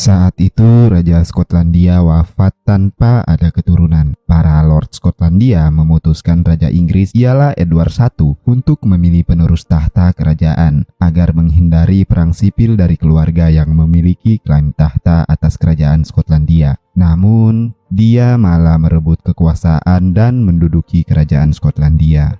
Saat itu Raja Skotlandia wafat tanpa ada keturunan. Para Lord Skotlandia memutuskan Raja Inggris ialah Edward I untuk memilih penerus tahta kerajaan agar menghindari perang sipil dari keluarga yang memiliki klaim tahta atas kerajaan Skotlandia. Namun, dia malah merebut kekuasaan dan menduduki kerajaan Skotlandia.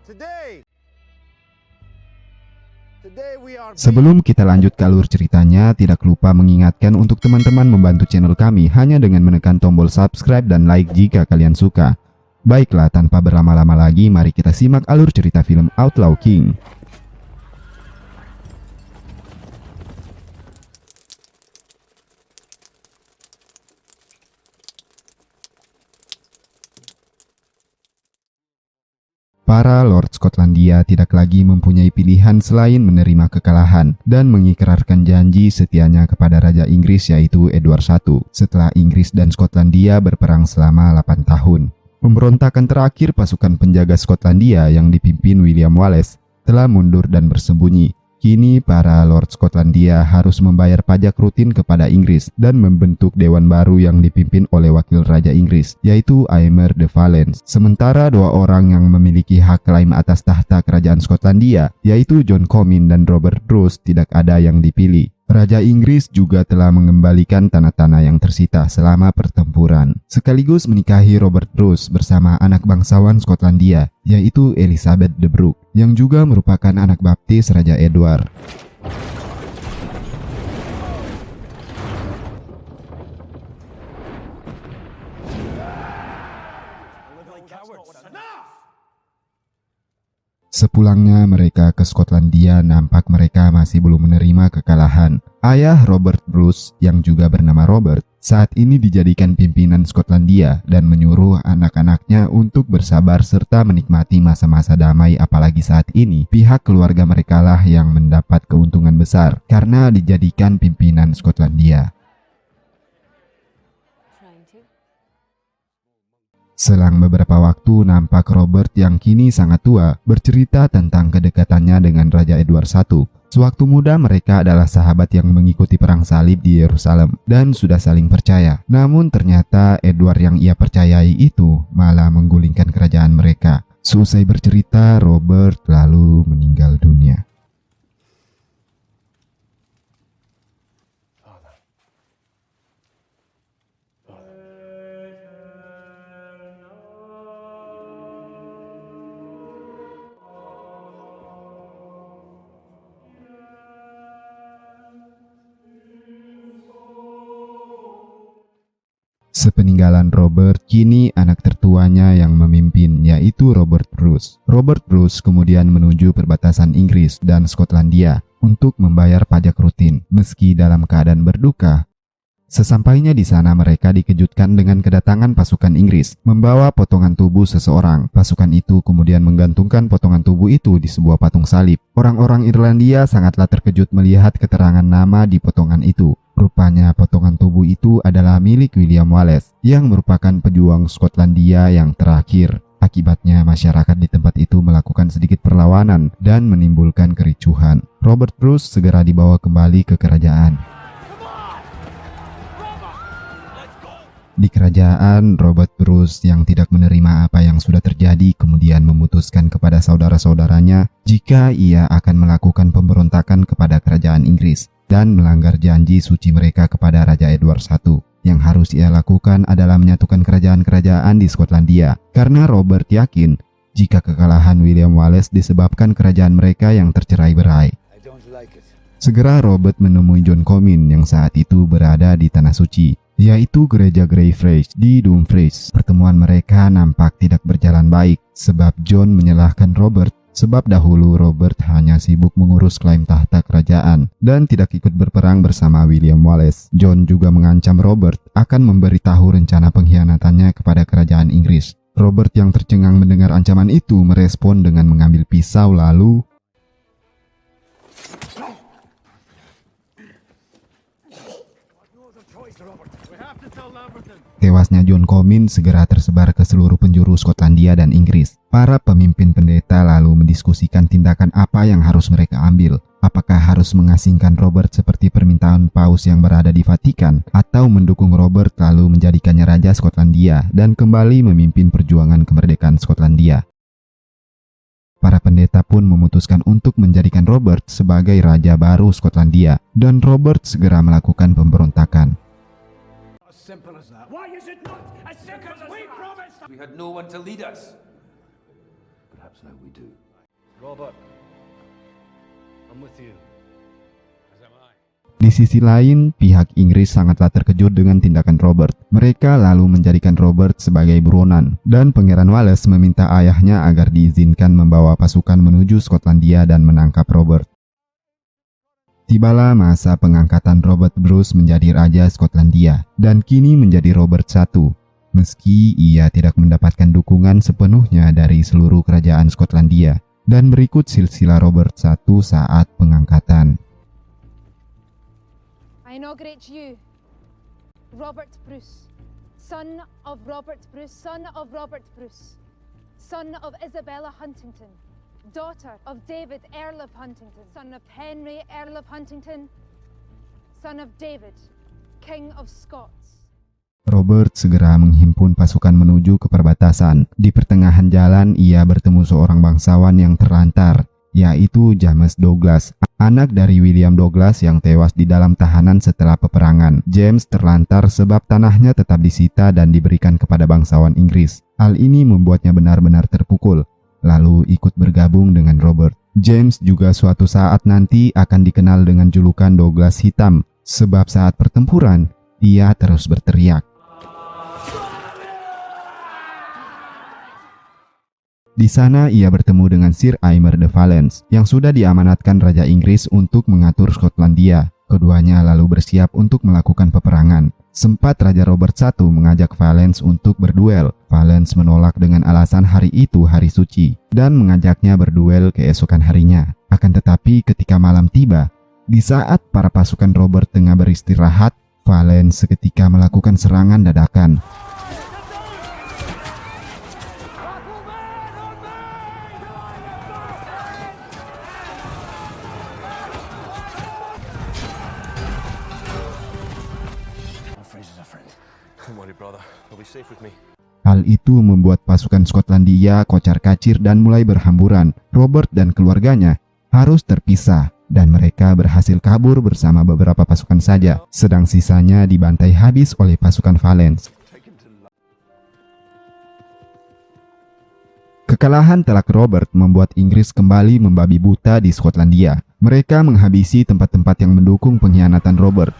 Sebelum kita lanjut ke alur ceritanya, tidak lupa mengingatkan untuk teman-teman membantu channel kami hanya dengan menekan tombol subscribe dan like jika kalian suka. Baiklah, tanpa berlama-lama lagi, mari kita simak alur cerita film Outlaw King. Para Lord Skotlandia tidak lagi mempunyai pilihan selain menerima kekalahan dan mengikrarkan janji setianya kepada Raja Inggris yaitu Edward I setelah Inggris dan Skotlandia berperang selama 8 tahun. Pemberontakan terakhir pasukan penjaga Skotlandia yang dipimpin William Wallace telah mundur dan bersembunyi. Kini para Lord Skotlandia harus membayar pajak rutin kepada Inggris dan membentuk dewan baru yang dipimpin oleh wakil Raja Inggris, yaitu Aymer de Valence. Sementara dua orang yang memiliki hak klaim atas tahta kerajaan Skotlandia, yaitu John Comyn dan Robert Bruce, tidak ada yang dipilih. Raja Inggris juga telah mengembalikan tanah-tanah yang tersita selama pertempuran, sekaligus menikahi Robert Bruce bersama anak bangsawan Skotlandia, yaitu Elizabeth de Brooke, yang juga merupakan anak baptis Raja Edward. Sepulangnya mereka ke Skotlandia, nampak mereka masih belum menerima kekalahan. Ayah Robert Bruce, yang juga bernama Robert, saat ini dijadikan pimpinan Skotlandia dan menyuruh anak-anaknya untuk bersabar serta menikmati masa-masa damai, apalagi saat ini pihak keluarga mereka lah yang mendapat keuntungan besar karena dijadikan pimpinan Skotlandia. Selang beberapa waktu, nampak Robert yang kini sangat tua bercerita tentang kedekatannya dengan Raja Edward I. Sewaktu muda mereka adalah sahabat yang mengikuti perang salib di Yerusalem dan sudah saling percaya. Namun ternyata Edward yang ia percayai itu malah menggulingkan kerajaan mereka. Selesai bercerita, Robert lalu meninggal dunia. Sepeninggalan Robert, kini anak tertuanya yang memimpin, yaitu Robert Bruce. Robert Bruce kemudian menuju perbatasan Inggris dan Skotlandia untuk membayar pajak rutin, meski dalam keadaan berduka. Sesampainya di sana, mereka dikejutkan dengan kedatangan pasukan Inggris membawa potongan tubuh seseorang. Pasukan itu kemudian menggantungkan potongan tubuh itu di sebuah patung salib. Orang-orang Irlandia sangatlah terkejut melihat keterangan nama di potongan itu. Rupanya potongan tubuh itu adalah milik William Wallace yang merupakan pejuang Skotlandia yang terakhir. Akibatnya masyarakat di tempat itu melakukan sedikit perlawanan dan menimbulkan kericuhan. Robert Bruce segera dibawa kembali ke kerajaan. Di kerajaan, Robert Bruce yang tidak menerima apa yang sudah terjadi kemudian memutuskan kepada saudara-saudaranya jika ia akan melakukan pemberontakan kepada kerajaan Inggris dan melanggar janji suci mereka kepada Raja Edward I. Yang harus ia lakukan adalah menyatukan kerajaan-kerajaan di Skotlandia, karena Robert yakin jika kekalahan William Wallace disebabkan kerajaan mereka yang tercerai-berai. Segera Robert menemui John Comyn yang saat itu berada di Tanah Suci, yaitu gereja Greyfriars di Dumfries. Pertemuan mereka nampak tidak berjalan baik sebab John menyalahkan Robert sebab dahulu Robert hanya sibuk mengurus klaim tahta kerajaan dan tidak ikut berperang bersama William Wallace. John juga mengancam Robert akan memberitahu rencana pengkhianatannya kepada kerajaan Inggris. Robert yang tercengang mendengar ancaman itu merespon dengan mengambil pisau lalu tewasnya John Comyn segera tersebar ke seluruh penjuru Skotlandia dan Inggris. Para pemimpin pendeta lalu mendiskusikan tindakan apa yang harus mereka ambil. Apakah harus mengasingkan Robert seperti permintaan Paus yang berada di Vatikan, atau mendukung Robert lalu menjadikannya Raja Skotlandia dan kembali memimpin perjuangan kemerdekaan Skotlandia? Para pendeta pun memutuskan untuk menjadikan Robert sebagai Raja baru Skotlandia, dan Robert segera melakukan pemberontakan. Di sisi lain, pihak Inggris sangatlah terkejut dengan tindakan Robert. Mereka lalu menjadikan Robert sebagai buronan, dan Pangeran Wales meminta ayahnya agar diizinkan membawa pasukan menuju Skotlandia dan menangkap Robert. Tibalah masa pengangkatan Robert Bruce menjadi Raja Skotlandia, dan kini menjadi Robert I. Meski ia tidak mendapatkan dukungan sepenuhnya dari seluruh kerajaan Skotlandia. Dan berikut silsilah Robert I saat pengangkatan. I inaugurate you, Robert Bruce, son of Robert Bruce, son of Robert Bruce, son of Isabella Huntington, daughter of David, Earl of Huntington, son of Henry, Earl of Huntington, son of David, King of Scots. Robert segera menghimpun pasukan menuju ke perbatasan. Di pertengahan jalan, ia bertemu seorang bangsawan yang terlantar, yaitu James Douglas, anak dari William Douglas yang tewas di dalam tahanan setelah peperangan. James terlantar sebab tanahnya tetap disita dan diberikan kepada bangsawan Inggris. Hal ini membuatnya benar-benar terpukul, lalu ikut bergabung dengan Robert. James juga suatu saat nanti akan dikenal dengan julukan Douglas Hitam, sebab saat pertempuran, ia terus berteriak. Di sana ia bertemu dengan Sir Aymer de Valence yang sudah diamanatkan Raja Inggris untuk mengatur Skotlandia. Keduanya lalu bersiap untuk melakukan peperangan. Sempat Raja Robert I mengajak Valence untuk berduel. Valence menolak dengan alasan hari itu hari suci dan mengajaknya berduel keesokan harinya. Akan tetapi ketika malam tiba, di saat para pasukan Robert tengah beristirahat, Valence seketika melakukan serangan dadakan. Hal itu membuat pasukan Skotlandia kocar-kacir dan mulai berhamburan. Robert dan keluarganya harus terpisah dan mereka berhasil kabur bersama beberapa pasukan saja, sedang sisanya dibantai habis oleh pasukan Valence. Kekalahan telak Robert membuat Inggris kembali membabi buta di Skotlandia. Mereka menghabisi tempat-tempat yang mendukung pengkhianatan Robert.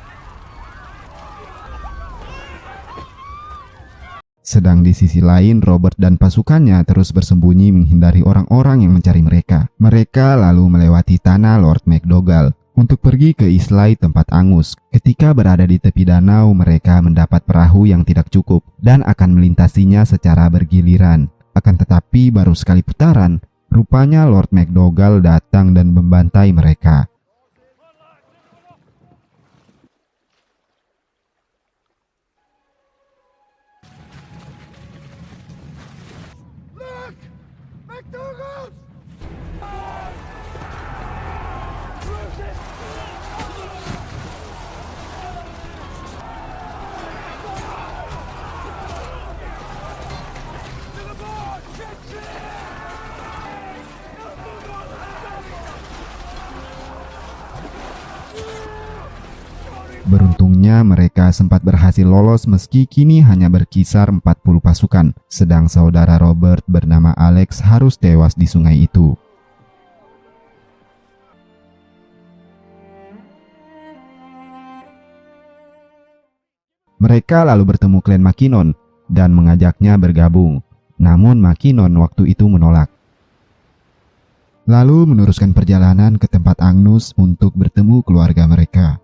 Sedang di sisi lain, Robert dan pasukannya terus bersembunyi menghindari orang-orang yang mencari mereka. Mereka lalu melewati tanah Lord MacDougall untuk pergi ke Islay tempat Angus. Ketika berada di tepi danau, mereka mendapat perahu yang tidak cukup dan akan melintasinya secara bergiliran. Akan tetapi baru sekali putaran, rupanya Lord MacDougall datang dan membantai mereka. Beruntungnya mereka sempat berhasil lolos meski kini hanya berkisar 40 pasukan, sedang saudara Robert bernama Alex harus tewas di sungai itu. Mereka lalu bertemu klan Mackinnon dan mengajaknya bergabung, namun Mackinnon waktu itu menolak. Lalu meneruskan perjalanan ke tempat Angus untuk bertemu keluarga mereka.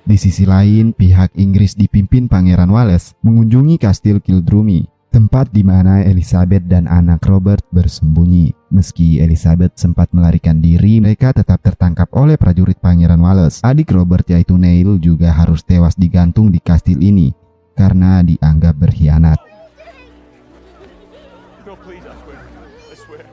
Di sisi lain, pihak Inggris dipimpin Pangeran Wales mengunjungi kastil Kildrummy, tempat di mana Elizabeth dan anak Robert bersembunyi. Meski Elizabeth sempat melarikan diri, mereka tetap tertangkap oleh prajurit Pangeran Wales. Adik Robert yaitu Neil juga harus tewas digantung di kastil ini karena dianggap berkhianat. No, please, I swear. I swear.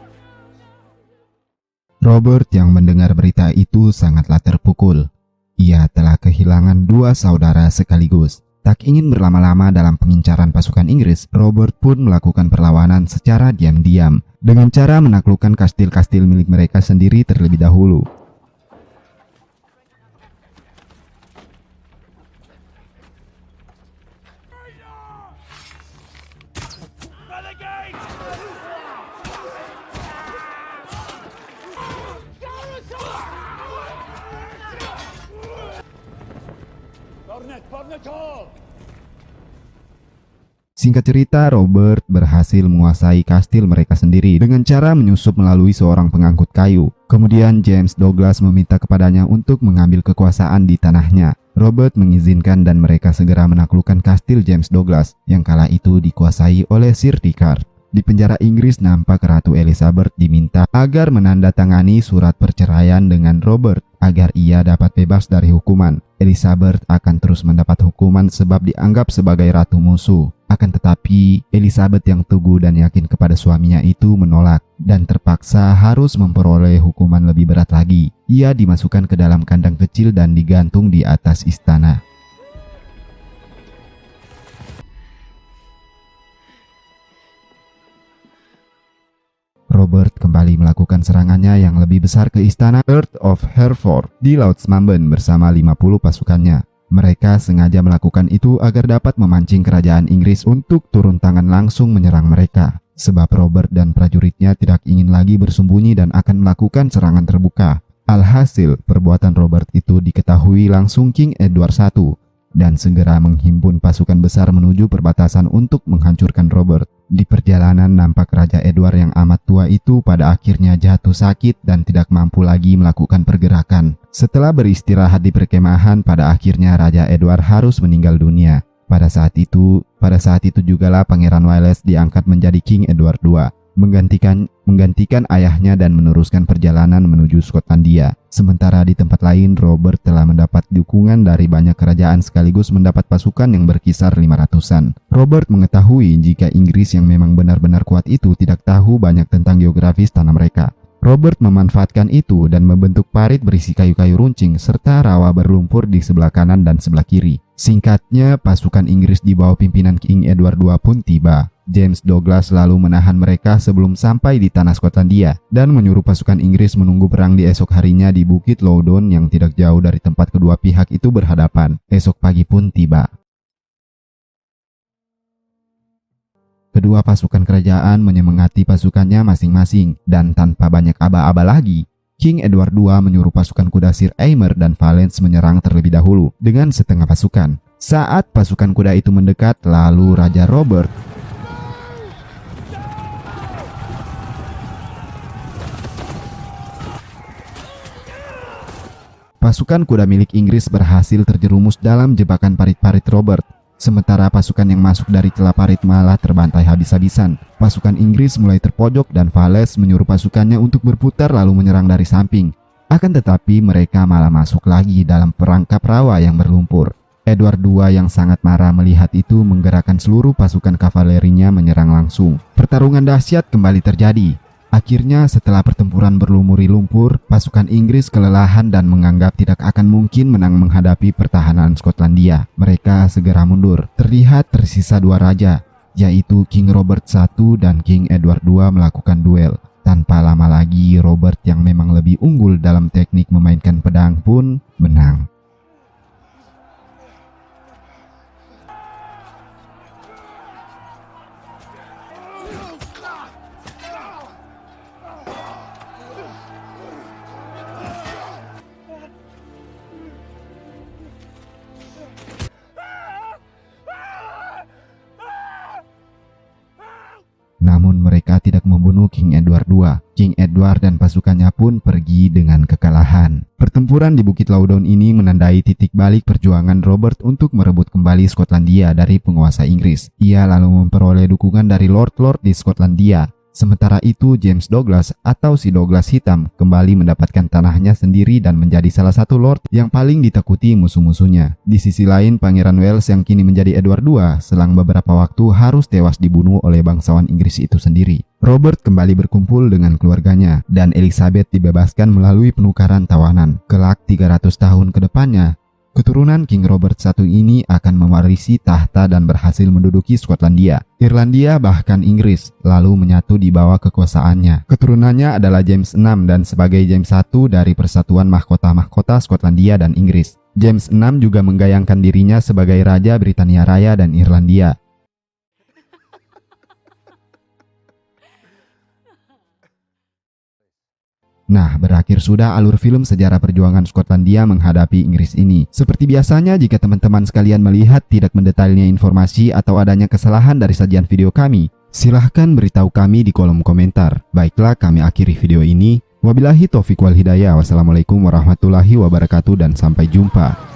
Robert yang mendengar berita itu sangatlah terpukul. Ia telah kehilangan dua saudara sekaligus. Tak ingin berlama-lama dalam pengincaran pasukan Inggris, Robert pun melakukan perlawanan secara diam-diam dengan cara menaklukkan kastil-kastil milik mereka sendiri terlebih dahulu. Singkat cerita, Robert berhasil menguasai kastil mereka sendiri dengan cara menyusup melalui seorang pengangkut kayu. Kemudian James Douglas meminta kepadanya untuk mengambil kekuasaan di tanahnya. Robert mengizinkan dan mereka segera menaklukkan kastil James Douglas yang kala itu dikuasai oleh Sir Richard. Di penjara Inggris, nampak Ratu Elizabeth diminta agar menandatangani surat perceraian dengan Robert agar ia dapat bebas dari hukuman. Elizabeth akan terus mendapat hukuman sebab dianggap sebagai ratu musuh. Akan tetapi, Elizabeth yang teguh dan yakin kepada suaminya itu menolak dan terpaksa harus memperoleh hukuman lebih berat lagi. Ia dimasukkan ke dalam kandang kecil dan digantung di atas istana. Robert kembali melakukan serangannya yang lebih besar ke istana Earl of Hereford di Lochmamben bersama 50 pasukannya. Mereka sengaja melakukan itu agar dapat memancing kerajaan Inggris untuk turun tangan langsung menyerang mereka. Sebab Robert dan prajuritnya tidak ingin lagi bersembunyi dan akan melakukan serangan terbuka. Alhasil, perbuatan Robert itu diketahui langsung King Edward I dan segera menghimpun pasukan besar menuju perbatasan untuk menghancurkan Robert. Di perjalanan, nampak Raja Edward yang amat tua itu pada akhirnya jatuh sakit dan tidak mampu lagi melakukan pergerakan. Setelah beristirahat di perkemahan, pada akhirnya Raja Edward harus meninggal dunia. Pada saat itu jugalah Pangeran Wales diangkat menjadi King Edward II, menggantikan ayahnya dan meneruskan perjalanan menuju Skotlandia. Sementara di tempat lain, Robert telah mendapat dukungan dari banyak kerajaan sekaligus mendapat pasukan yang berkisar 500-an. Robert mengetahui jika Inggris yang memang benar-benar kuat itu tidak tahu banyak tentang geografis tanah mereka. Robert memanfaatkan itu dan membentuk parit berisi kayu-kayu runcing serta rawa berlumpur di sebelah kanan dan sebelah kiri. Singkatnya, pasukan Inggris di bawah pimpinan King Edward II pun tiba. James Douglas lalu menahan mereka sebelum sampai di tanah Skotlandia dan menyuruh pasukan Inggris menunggu perang di esok harinya di Bukit Loudon yang tidak jauh dari tempat kedua pihak itu berhadapan. Esok pagi pun tiba. Kedua pasukan kerajaan menyemangati pasukannya masing-masing dan tanpa banyak aba-aba lagi, King Edward II menyuruh pasukan kuda Sir Aymer dan Valence menyerang terlebih dahulu dengan setengah pasukan. Saat pasukan kuda itu mendekat, lalu Raja Robert Pasukan kuda milik Inggris berhasil terjerumus dalam jebakan parit-parit Robert. Sementara pasukan yang masuk dari celah parit malah terbantai habis-habisan. Pasukan Inggris mulai terpojok dan Valens menyuruh pasukannya untuk berputar lalu menyerang dari samping. Akan tetapi mereka malah masuk lagi dalam perangkap rawa yang berlumpur. Edward II yang sangat marah melihat itu menggerakkan seluruh pasukan kavalerinya menyerang langsung. Pertarungan dahsyat kembali terjadi. Akhirnya setelah pertempuran berlumuri lumpur, pasukan Inggris kelelahan dan menganggap tidak akan mungkin menang menghadapi pertahanan Skotlandia. Mereka segera mundur. Terlihat tersisa dua raja, yaitu King Robert I dan King Edward II melakukan duel. Tanpa lama lagi, Robert yang memang lebih unggul dalam teknik memainkan pedang pun menang. Namun mereka tidak membunuh King Edward II. King Edward dan pasukannya pun pergi dengan kekalahan. Pertempuran di Bukit Loudon ini menandai titik balik perjuangan Robert untuk merebut kembali Skotlandia dari penguasa Inggris. Ia lalu memperoleh dukungan dari lord-lord di Skotlandia. Sementara itu, James Douglas atau si Douglas hitam kembali mendapatkan tanahnya sendiri dan menjadi salah satu lord yang paling ditakuti musuh-musuhnya. Di sisi lain, Pangeran Wales yang kini menjadi Edward II selang beberapa waktu harus tewas dibunuh oleh bangsawan Inggris itu sendiri. Robert kembali berkumpul dengan keluarganya dan Elizabeth dibebaskan melalui penukaran tawanan. Kelak 300 tahun ke depannya, keturunan King Robert I ini akan mewarisi tahta dan berhasil menduduki Skotlandia, Irlandia bahkan Inggris, lalu menyatu di bawah kekuasaannya. Keturunannya adalah James VI dan sebagai James I dari Persatuan Mahkota-Mahkota Skotlandia dan Inggris. James VI juga menggayangkan dirinya sebagai Raja Britania Raya dan Irlandia. Nah, berakhir sudah alur film sejarah perjuangan Skotlandia menghadapi Inggris ini. Seperti biasanya, jika teman-teman sekalian melihat tidak mendetailnya informasi atau adanya kesalahan dari sajian video kami, silahkan beritahu kami di kolom komentar. Baiklah, kami akhiri video ini. Wabillahi taufiq wal hidayah. Wassalamualaikum warahmatullahi wabarakatuh dan sampai jumpa.